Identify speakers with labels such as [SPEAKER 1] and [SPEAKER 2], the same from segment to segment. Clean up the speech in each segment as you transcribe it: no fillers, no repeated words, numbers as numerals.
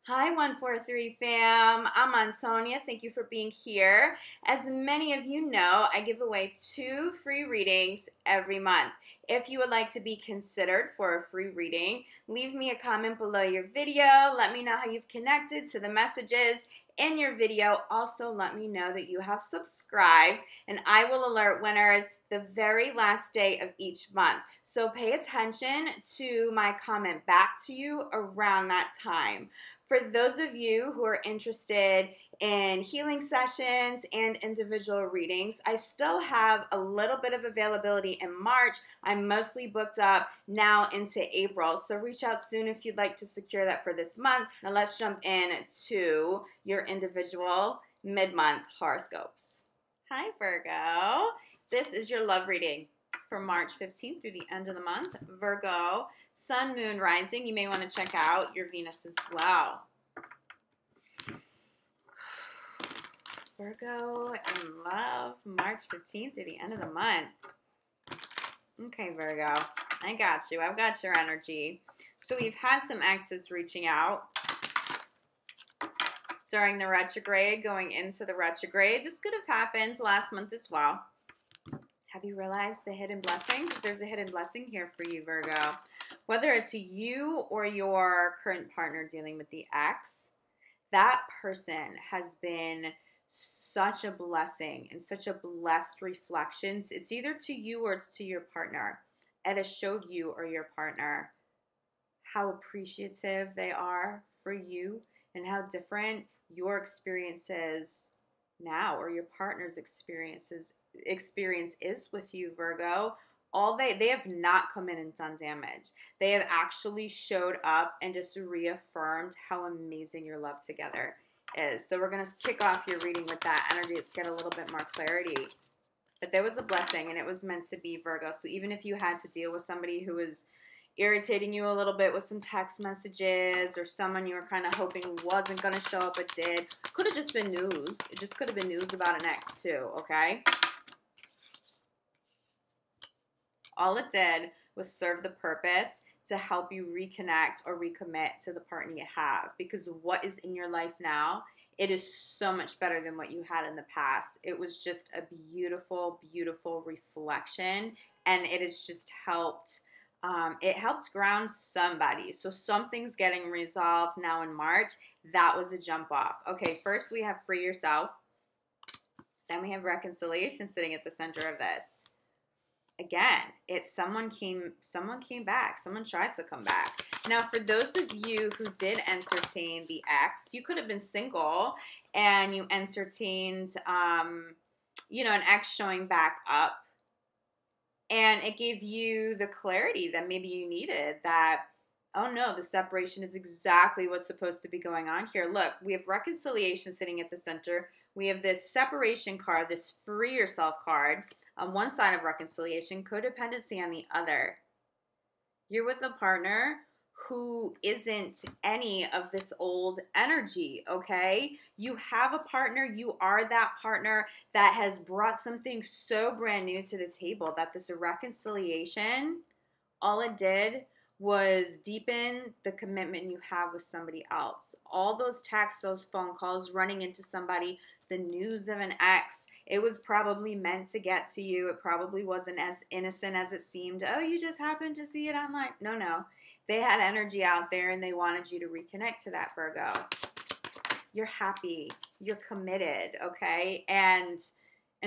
[SPEAKER 1] Hi, 143 fam. I'm Antonia. Thank you for being here. As many of you know, I give away 2 free readings every month. If you would like to be considered for a free reading, leave me a comment below your video. Let me know how you've connected to the messages in your video. Also, let me know that you have subscribed, and I will alert winners the very last day of each month. So pay attention to my comment back to you around that time. For those of you who are interested in healing sessions and individual readings, I still have a little bit of availability in March. I'm mostly booked up now into April, so reach out soon if you'd like to secure that for this month. Now let's jump in to your individual mid-month horoscopes. Hi, Virgo. This is your love reading for March 15th through the end of the month. Virgo, Sun, Moon, Rising. You may want to check out your Venus as well. Virgo in love, March 15th through the end of the month. Okay, Virgo, I got you. I've got your energy. So we've had some exes reaching out during the retrograde, going into the retrograde. This could have happened last month as well. Have you realized the hidden blessing? Because there's a hidden blessing here for you, Virgo. Whether it's you or your current partner dealing with the ex, that person has been such a blessing and such a blessed reflection. It's either to you or it's to your partner. It has showed you or your partner how appreciative they are for you and how different your experiences now or your partner's experience is with you, Virgo. They have not come in and done damage. They have actually showed up and just reaffirmed how amazing your love together is. So we're going to kick off your reading with that energy. Let's get a little bit more clarity. But there was a blessing and it was meant to be, Virgo. So even if you had to deal with somebody who was irritating you a little bit with some text messages or someone you were kind of hoping wasn't going to show up but did, could have just been news. It just could have been news about an ex too, okay? All it did was serve the purpose to help you reconnect or recommit to the partner you have. Because what is in your life now, it is so much better than what you had in the past. It was just a beautiful, beautiful reflection. And it has just helped. It helped ground somebody. So something's getting resolved now in March. That was a jump off. Okay, first we have free yourself. Then we have reconciliation sitting at the center of this. Again, it's someone came back. Someone tried to come back. Now, for those of you who did entertain the ex, you could have been single and you entertained, an ex showing back up. And it gave you the clarity that maybe you needed that, oh no, the separation is exactly what's supposed to be going on here. Look, we have reconciliation sitting at the center. We have this separation card, this free yourself card on one side of reconciliation, codependency on the other. You're with a partner who isn't any of this old energy, okay? You have a partner, you are that partner that has brought something so brand new to the table that this reconciliation, all it did was deepen the commitment you have with somebody else. All those texts, those phone calls, running into somebody, the news of an ex, it was probably meant to get to you. It probably wasn't as innocent as it seemed. Oh, you just happened to see it online. No. They had energy out there and they wanted you to reconnect to that, Virgo. You're happy. You're committed, okay? And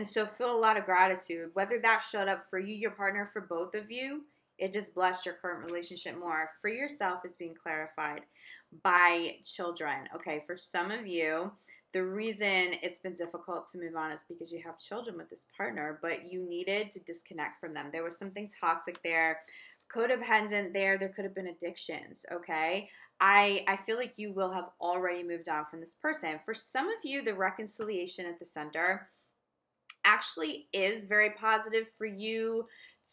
[SPEAKER 1] so feel a lot of gratitude. Whether that showed up for you, your partner, for both of you, it just blessed your current relationship more. For yourself is being clarified by children. Okay, for some of you, the reason it's been difficult to move on is because you have children with this partner, but you needed to disconnect from them. There was something toxic there, codependent there. There could have been addictions, okay? I feel like you will have already moved on from this person. For some of you, the reconciliation at the center actually is very positive for you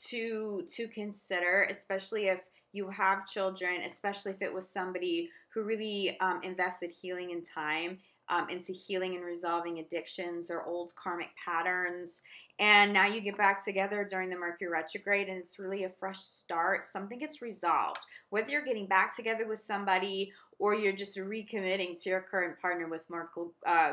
[SPEAKER 1] to consider, especially if you have children, especially if it was somebody who really invested healing and time into healing and resolving addictions or old karmic patterns. And now you get back together during the Mercury retrograde, and it's really a fresh start. Something gets resolved. Whether you're getting back together with somebody or you're just recommitting to your current partner with more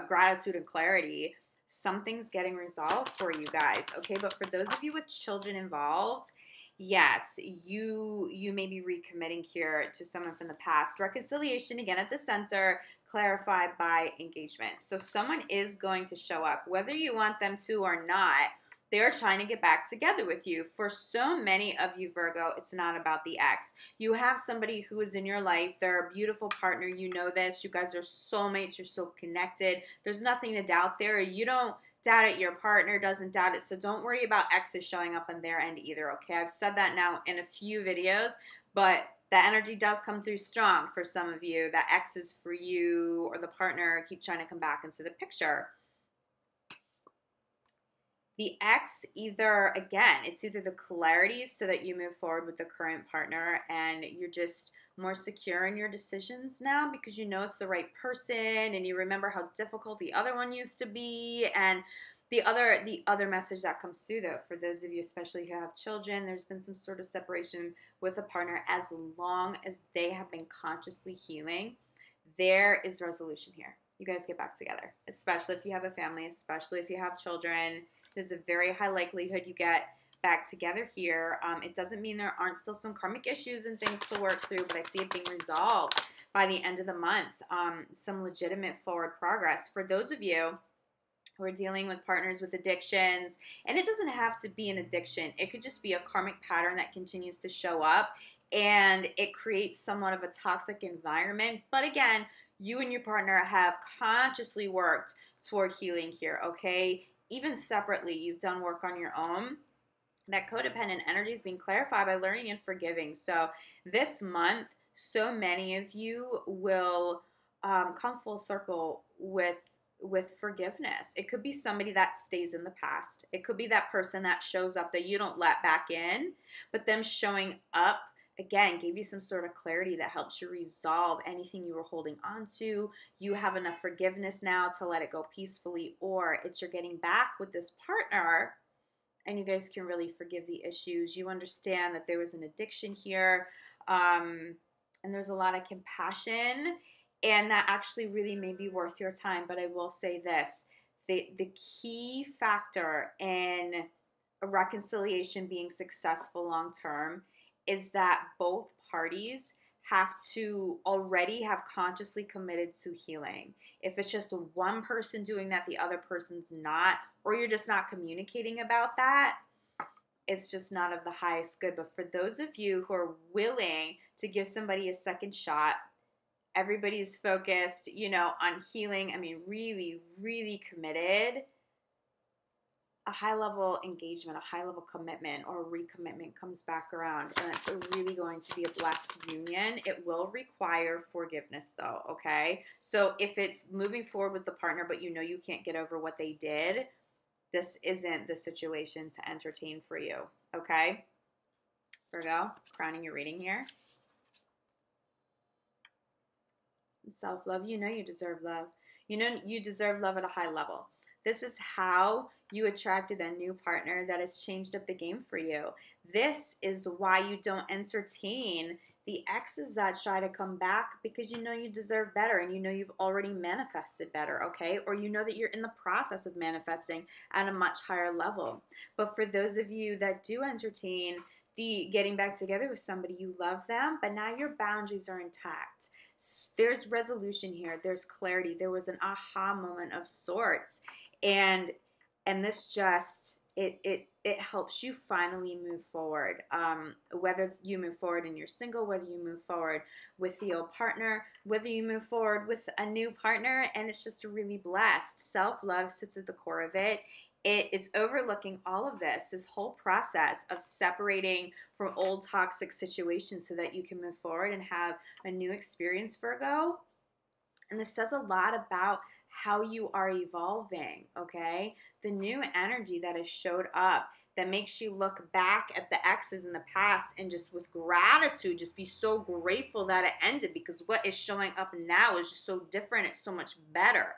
[SPEAKER 1] gratitude and clarity, something's getting resolved for you guys, okay? But for those of you with children involved, yes, you may be recommitting here to someone from the past. Reconciliation, again, at the center, clarified by engagement. So someone is going to show up, whether you want them to or not. They're trying to get back together with you. For so many of you, Virgo, it's not about the ex. You have somebody who is in your life. They're a beautiful partner. You know this. You guys are soulmates. You're so connected. There's nothing to doubt there. You don't doubt it. Your partner doesn't doubt it. So don't worry about exes showing up on their end either, okay? I've said that now in a few videos, but the energy does come through strong for some of you. That exes for you or the partner keep trying to come back into the picture. The ex it's either the clarity so that you move forward with the current partner and you're just more secure in your decisions now because you know it's the right person and you remember how difficult the other one used to be. And the other message that comes through, though, for those of you especially who have children, there's been some sort of separation with a partner. As long as they have been consciously healing, there is resolution here. You guys get back together, especially if you have a family, especially if you have children. There's a very high likelihood you get back together here. It doesn't mean there aren't still some karmic issues and things to work through, but I see it being resolved by the end of the month. Some legitimate forward progress. For those of you who are dealing with partners with addictions, and it doesn't have to be an addiction. It could just be a karmic pattern that continues to show up, and it creates somewhat of a toxic environment. But again, you and your partner have consciously worked toward healing here, okay? Even separately, you've done work on your own. That codependent energy is being clarified by learning and forgiving. So this month, so many of you will come full circle with forgiveness. It could be somebody that stays in the past. It could be that person that shows up that you don't let back in, but them showing up again gave you some sort of clarity that helps you resolve anything you were holding on to. You have enough forgiveness now to let it go peacefully, or it's you're getting back with this partner and you guys can really forgive the issues. You understand that there was an addiction here, and there's a lot of compassion, and that actually really may be worth your time. But I will say this, the key factor in a reconciliation being successful long term is that both parties have to already have consciously committed to healing. If it's just one person doing that, the other person's not, or you're just not communicating about that, it's just not of the highest good. But for those of you who are willing to give somebody a second shot, everybody's focused, on healing. I mean, really, really committed. A high-level engagement, a high-level commitment or recommitment comes back around, and it's really going to be a blessed union. It will require forgiveness, though, okay? So if it's moving forward with the partner, but you can't get over what they did, this isn't the situation to entertain for you, okay? Virgo, crowning your reading here. Self-love, you deserve love. You deserve love at a high level. This is how you attracted a new partner that has changed up the game for you. This is why you don't entertain the exes that try to come back, because you deserve better and you've already manifested better, okay? Or that you're in the process of manifesting at a much higher level. But for those of you that do entertain the getting back together with somebody, you love them, but now your boundaries are intact. There's resolution here. There's clarity. There was an aha moment of sorts. And this just, it helps you finally move forward. Whether you move forward and you're single, whether you move forward with the old partner, whether you move forward with a new partner, and it's just really blessed. Self-love sits at the core of it. It is overlooking all of this whole process of separating from old toxic situations so that you can move forward and have a new experience, Virgo. And this says a lot about how you are evolving, okay? The new energy that has showed up that makes you look back at the exes in the past and just with gratitude, just be so grateful that it ended, because what is showing up now is just so different. It's so much better.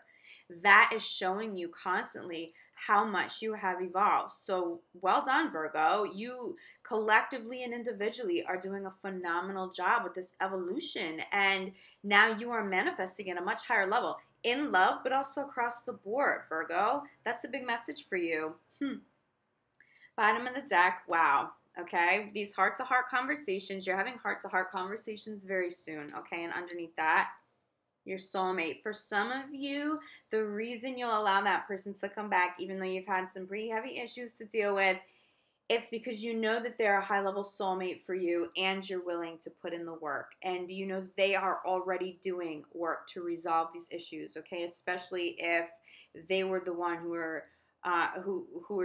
[SPEAKER 1] that is showing you constantly how much you have evolved. So well done, Virgo. You collectively and individually are doing a phenomenal job with this evolution. And now you are manifesting at a much higher level in love, but also across the board, Virgo. That's a big message for you. Bottom of the deck, wow. Okay, these heart-to-heart conversations, you're having heart-to-heart conversations very soon, okay? And underneath that, your soulmate. For some of you, the reason you'll allow that person to come back, even though you've had some pretty heavy issues to deal with, it's because you know that they're a high-level soulmate for you and you're willing to put in the work. And you know they are already doing work to resolve these issues, okay? Especially if they were the one who are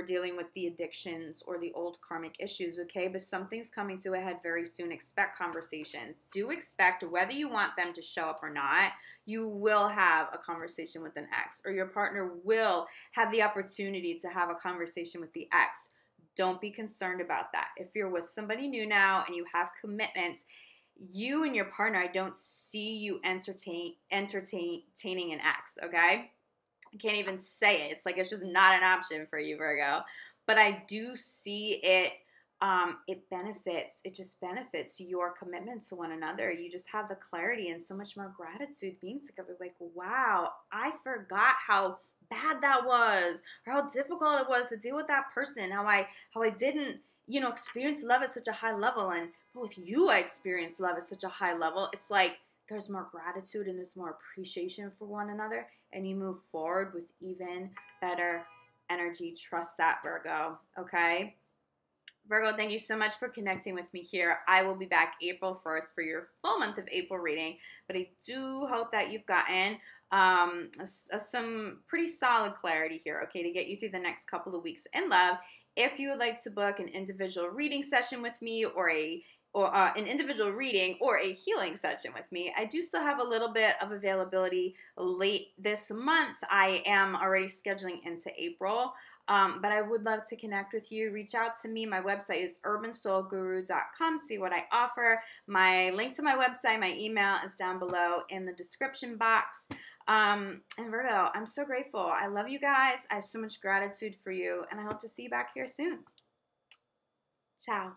[SPEAKER 1] dealing with the addictions or the old karmic issues, okay? But something's coming to a head very soon. Expect conversations. Do expect, whether you want them to show up or not, you will have a conversation with an ex, or your partner will have the opportunity to have a conversation with the ex. Don't be concerned about that. If you're with somebody new now and you have commitments, you and your partner, I don't see you entertaining an ex, okay? I can't even say it. It's like it's just not an option for you, Virgo. But I do see it. It just benefits your commitment to one another. You just have the clarity and so much more gratitude being together. Like, wow, I forgot how bad that was, or how difficult it was to deal with that person. How I didn't, experience love at such a high level. And but with you, I experienced love at such a high level. It's like there's more gratitude and there's more appreciation for one another, and you move forward with even better energy. Trust that, Virgo, okay? Virgo, thank you so much for connecting with me here. I will be back April 1st for your full month of April reading, but I do hope that you've gotten some pretty solid clarity here, okay, to get you through the next couple of weeks in love. If you would like to book an individual reading session with me, or an individual reading or a healing session with me, I do still have a little bit of availability late this month. I am already scheduling into April. But I would love to connect with you. Reach out to me. My website is urbansoulguru.com. See what I offer. My link to my website, my email is down below in the description box. And Virgo, I'm so grateful. I love you guys. I have so much gratitude for you, and I hope to see you back here soon. Ciao.